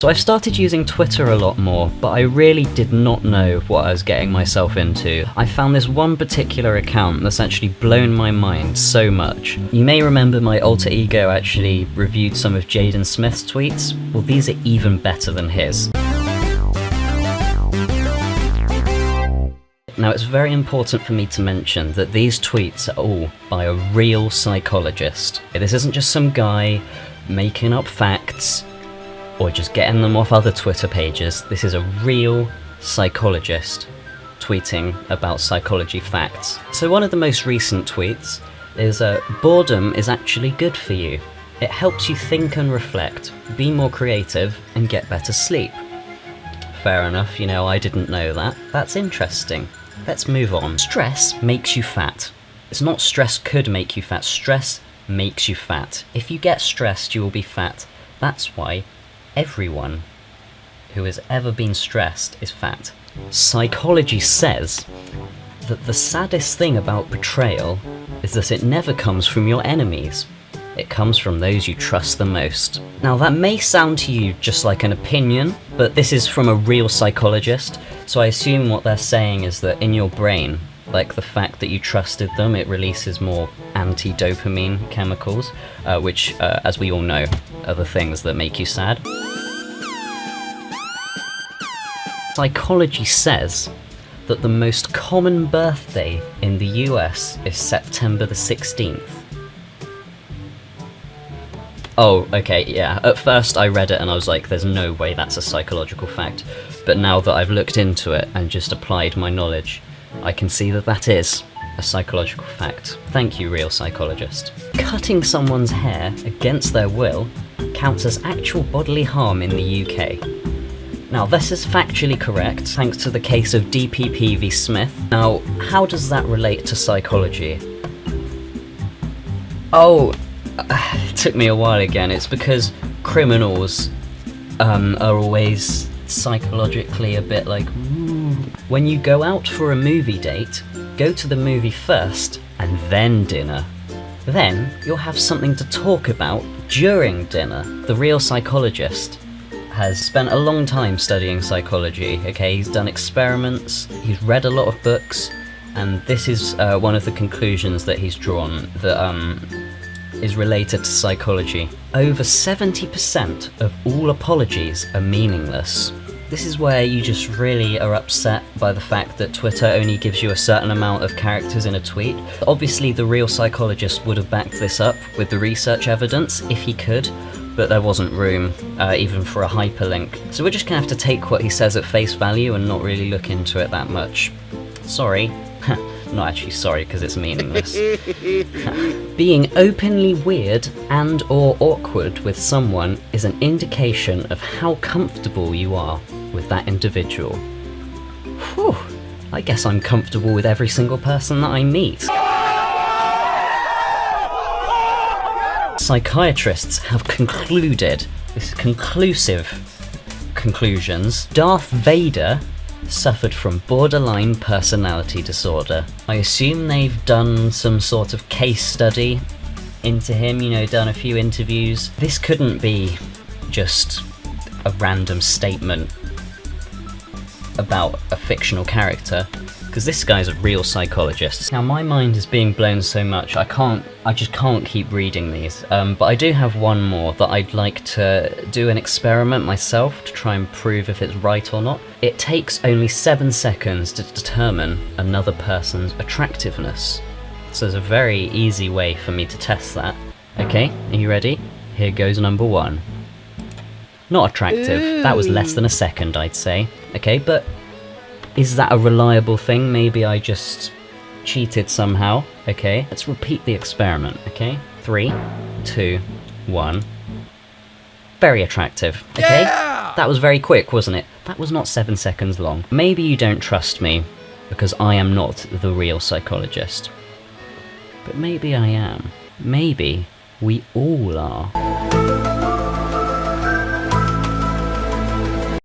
So I've started using Twitter a lot more, but I really did not know what I was getting myself into. I found this one particular account that's actually blown my mind so much. You may remember my alter ego actually reviewed some of Jaden Smith's tweets. Well, these are even better than his. Now, it's very important for me to mention that these tweets are all by a real psychologist. This isn't just some guy making up facts or just getting them off other Twitter pages. This is a real psychologist tweeting about psychology facts. So one of the most recent tweets is boredom is actually good for you. It helps you think and reflect, be more creative, and get better sleep. Fair enough, you know, I didn't know that. That's interesting. Let's move on. Stress makes you fat. It's not stress could make you fat, stress makes you fat. If you get stressed, you will be fat. That's why everyone who has ever been stressed is fat. Psychology says that the saddest thing about betrayal is that it never comes from your enemies. It comes from those you trust the most. Now that may sound to you just like an opinion, but this is from a real psychologist, so I assume what they're saying is that in your brain, like the fact that you trusted them, it releases more anti-dopamine chemicals, which, as we all know, are the things that make you sad. Psychology says that the most common birthday in the US is September the 16th. Oh, okay, yeah. At first I read it and I was like, there's no way that's a psychological fact. But now that I've looked into it and just applied my knowledge, I can see that that is a psychological fact. Thank you, real psychologist. Cutting someone's hair against their will counts as actual bodily harm in the UK. Now, this is factually correct, thanks to the case of DPP v Smith. Now, how does that relate to psychology? Oh, it took me a while again. It's because criminals are always psychologically a bit like, ooh. When you go out for a movie date, go to the movie first and then dinner. Then you'll have something to talk about during dinner. The real psychologist has spent a long time studying psychology, okay? He's done experiments, he's read a lot of books, and this is one of the conclusions that he's drawn that is related to psychology. Over 70% of all apologies are meaningless. This is where you just really are upset by the fact that Twitter only gives you a certain amount of characters in a tweet. Obviously, the real psychologist would have backed this up with the research evidence if he could, but there wasn't room even for a hyperlink. So we're just gonna have to take what he says at face value and not really look into it that much. Sorry. Not actually sorry, because it's meaningless. Being openly weird and or awkward with someone is an indication of how comfortable you are with that individual. Whew, I guess I'm comfortable with every single person that I meet. Psychiatrists have concluded, this is conclusive conclusions, Darth Vader suffered from borderline personality disorder. I assume they've done some sort of case study into him, you know, done a few interviews. This couldn't be just a random statement about a fictional character, because this guy's a real psychologist. Now my mind is being blown so much, I just can't keep reading these, but I do have one more that I'd like to do an experiment myself to try and prove if it's right or not. It takes only 7 seconds to determine another person's attractiveness. So there's a very easy way for me to test that. Okay, are you ready? Here goes number 1. Not attractive. Ooh. That was less than a second, I'd say. Okay, but is that a reliable thing? Maybe I just cheated somehow. Okay, let's repeat the experiment, okay? 3, 2, 1. Very attractive, okay? Yeah! That was very quick, wasn't it? That was not 7 seconds long. Maybe you don't trust me because I am not the real psychologist. But maybe I am. Maybe we all are.